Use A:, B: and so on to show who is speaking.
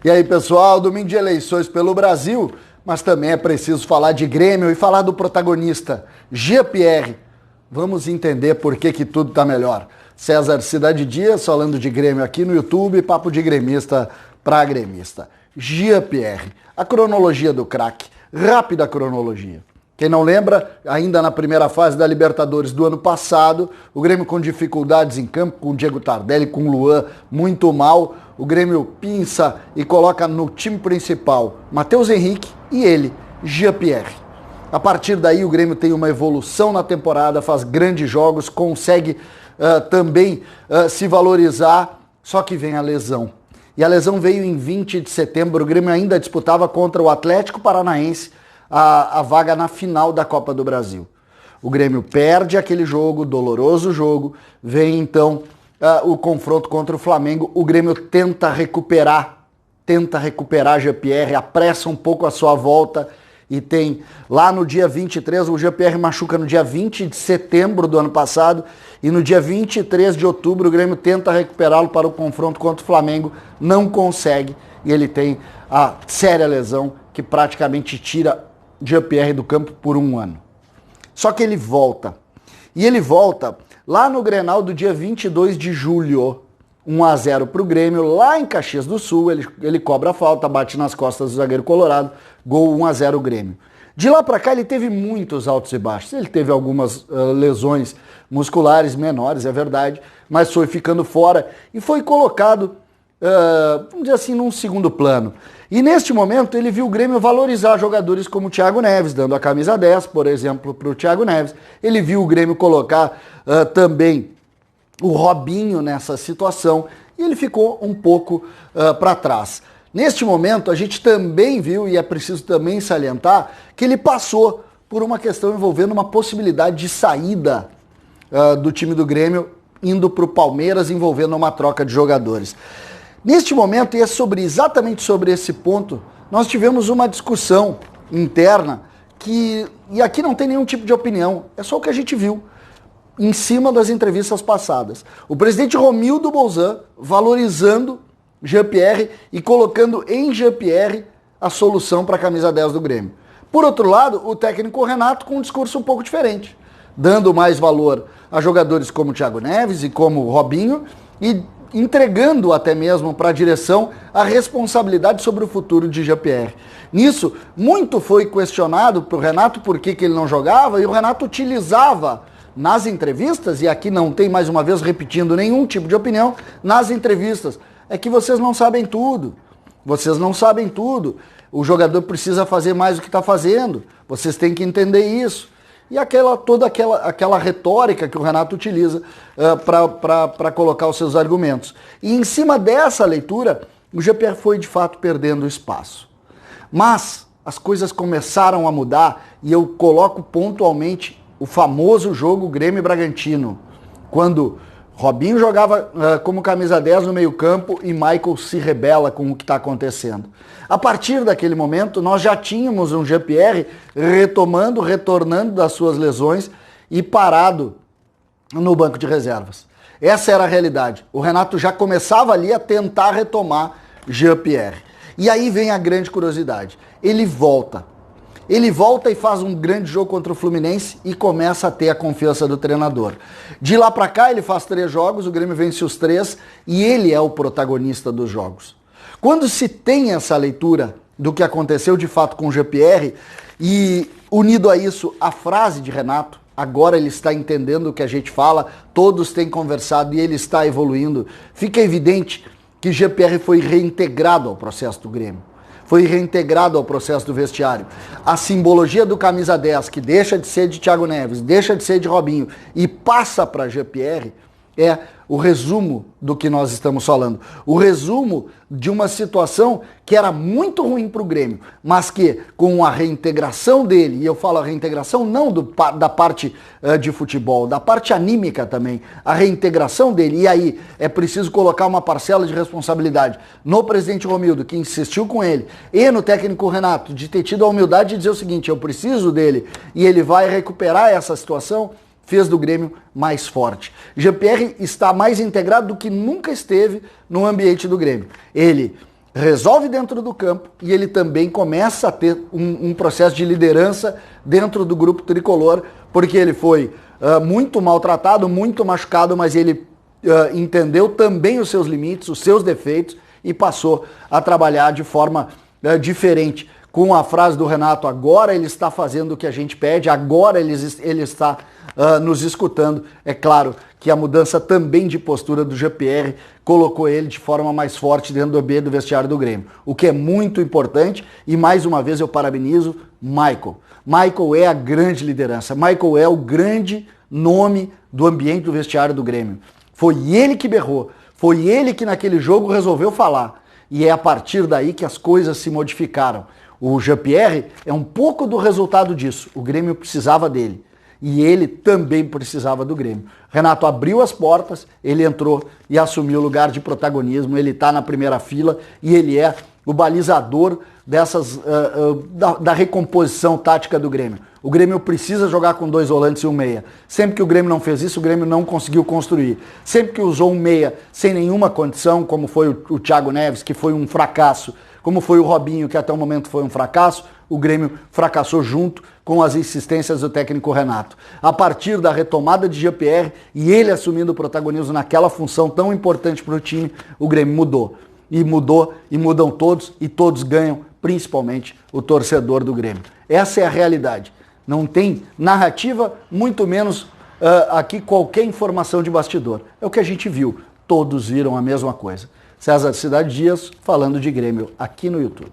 A: E aí, pessoal, domingo de eleições pelo Brasil, mas também é preciso falar de Grêmio e falar do protagonista, Jean-Pierre. Vamos entender por que tudo tá melhor. César Cidade Dias falando de Grêmio aqui no YouTube, papo de gremista para gremista. Jean-Pierre, a cronologia do craque, rápida cronologia. Quem não lembra, ainda na primeira fase da Libertadores do ano passado, o Grêmio com dificuldades em campo, com o Diego Tardelli, com o Luan, muito mal. O Grêmio pinça e coloca no time principal Matheus Henrique e ele, Jean-Pierre. A partir daí o Grêmio tem uma evolução na temporada, faz grandes jogos, consegue também se valorizar, só que vem a lesão. E a lesão veio em 20 de setembro, o Grêmio ainda disputava contra o Atlético Paranaense a vaga na final da Copa do Brasil. O Grêmio perde aquele jogo, doloroso jogo, vem então o confronto contra o Flamengo, o Grêmio tenta recuperar Jean-Pierre, apressa um pouco a sua volta e tem lá no dia 23, o Jean-Pierre machuca no dia 20 de setembro do ano passado e no dia 23 de outubro o Grêmio tenta recuperá-lo para o confronto contra o Flamengo, não consegue e ele tem a séria lesão que praticamente tira Jean-Pierre do campo por um ano. Só que ele volta. E ele volta lá no Grenal do dia 22 de julho. 1-0 para o Grêmio, lá em Caxias do Sul. Ele cobra a falta, bate nas costas do zagueiro colorado. Gol 1-0 Grêmio. De lá para cá ele teve muitos altos e baixos. Ele teve algumas lesões musculares menores, é verdade. Mas foi ficando fora e foi colocado, vamos dizer assim, num segundo plano. E neste momento ele viu o Grêmio valorizar jogadores como o Thiago Neves, dando a camisa 10, por exemplo, para o Thiago Neves. Ele viu o Grêmio colocar também o Robinho nessa situação e ele ficou um pouco para trás. Neste momento a gente também viu, e é preciso também salientar, que ele passou por uma questão envolvendo uma possibilidade de saída do time do Grêmio, indo para o Palmeiras, envolvendo uma troca de jogadores. Neste momento, e é exatamente sobre esse ponto, nós tivemos uma discussão interna e aqui não tem nenhum tipo de opinião, é só o que a gente viu em cima das entrevistas passadas. O presidente Romildo Bolzan valorizando Jean-Pierre e colocando em Jean-Pierre a solução para a camisa 10 do Grêmio. Por outro lado, o técnico Renato com um discurso um pouco diferente, dando mais valor a jogadores como o Thiago Neves e como o Robinho e entregando até mesmo para a direção a responsabilidade sobre o futuro de Jean-Pierre. Nisso, muito foi questionado para o Renato por que ele não jogava, e o Renato utilizava nas entrevistas, e aqui não tem mais uma vez repetindo nenhum tipo de opinião, nas entrevistas, é que vocês não sabem tudo, o jogador precisa fazer mais do que está fazendo, vocês têm que entender isso. E toda aquela retórica que o Renato utiliza para colocar os seus argumentos. E em cima dessa leitura, o Jean-Pierre foi de fato perdendo espaço. Mas as coisas começaram a mudar e eu coloco pontualmente o famoso jogo Grêmio Bragantino, quando Robinho jogava como camisa 10 no meio-campo e Michael se rebela com o que está acontecendo. A partir daquele momento, nós já tínhamos um Jean-Pierre retornando das suas lesões e parado no banco de reservas. Essa era a realidade. O Renato já começava ali a tentar retomar Jean-Pierre. E aí vem a grande curiosidade. Ele volta e faz um grande jogo contra o Fluminense e começa a ter a confiança do treinador. De lá pra cá ele faz 3 jogos, o Grêmio vence os 3 e ele é o protagonista dos jogos. Quando se tem essa leitura do que aconteceu de fato com o Jean-Pierre e unido a isso a frase de Renato, agora ele está entendendo o que a gente fala, todos têm conversado e ele está evoluindo, fica evidente que Jean-Pierre foi reintegrado ao processo do Grêmio. Foi reintegrado ao processo do vestiário. A simbologia do camisa 10, que deixa de ser de Thiago Neves, deixa de ser de Robinho e passa para Jean-Pierre, é o resumo do que nós estamos falando. O resumo de uma situação que era muito ruim para o Grêmio, mas que com a reintegração dele, e eu falo a reintegração não da parte de futebol, da parte anímica também, a reintegração dele, e aí é preciso colocar uma parcela de responsabilidade no presidente Romildo, que insistiu com ele, e no técnico Renato, de ter tido a humildade de dizer o seguinte, eu preciso dele, e ele vai recuperar essa situação, fez do Grêmio mais forte. Jean-Pierre está mais integrado do que nunca esteve no ambiente do Grêmio. Ele resolve dentro do campo e ele também começa a ter um processo de liderança dentro do grupo tricolor, porque ele foi muito maltratado, muito machucado, mas ele entendeu também os seus limites, os seus defeitos e passou a trabalhar de forma diferente. Com a frase do Renato, agora ele está fazendo o que a gente pede, agora ele está nos escutando. É claro que a mudança também de postura do Jean-Pierre colocou ele de forma mais forte dentro do ambiente do vestiário do Grêmio, o que é muito importante e mais uma vez eu parabenizo Michael. Michael é a grande liderança, Michael é o grande nome do ambiente do vestiário do Grêmio. Foi ele que berrou, foi ele que naquele jogo resolveu falar e é a partir daí que as coisas se modificaram. O Jean-Pierre é um pouco do resultado disso. O Grêmio precisava dele. E ele também precisava do Grêmio. Renato abriu as portas, ele entrou e assumiu o lugar de protagonismo. Ele está na primeira fila e ele é o balizador da recomposição tática do Grêmio. O Grêmio precisa jogar com 2 volantes e um meia. Sempre que o Grêmio não fez isso, o Grêmio não conseguiu construir. Sempre que usou um meia sem nenhuma condição, como foi o Thiago Neves, que foi um fracasso, como foi o Robinho, que até o momento foi um fracasso, o Grêmio fracassou junto com as insistências do técnico Renato. A partir da retomada de Jean-Pierre e ele assumindo o protagonismo naquela função tão importante para o time, o Grêmio mudou. E mudou, e mudam todos, e todos ganham, principalmente o torcedor do Grêmio. Essa é a realidade. Não tem narrativa, muito menos aqui qualquer informação de bastidor. É o que a gente viu. Todos viram a mesma coisa. César Cidade Dias falando de Grêmio aqui no YouTube.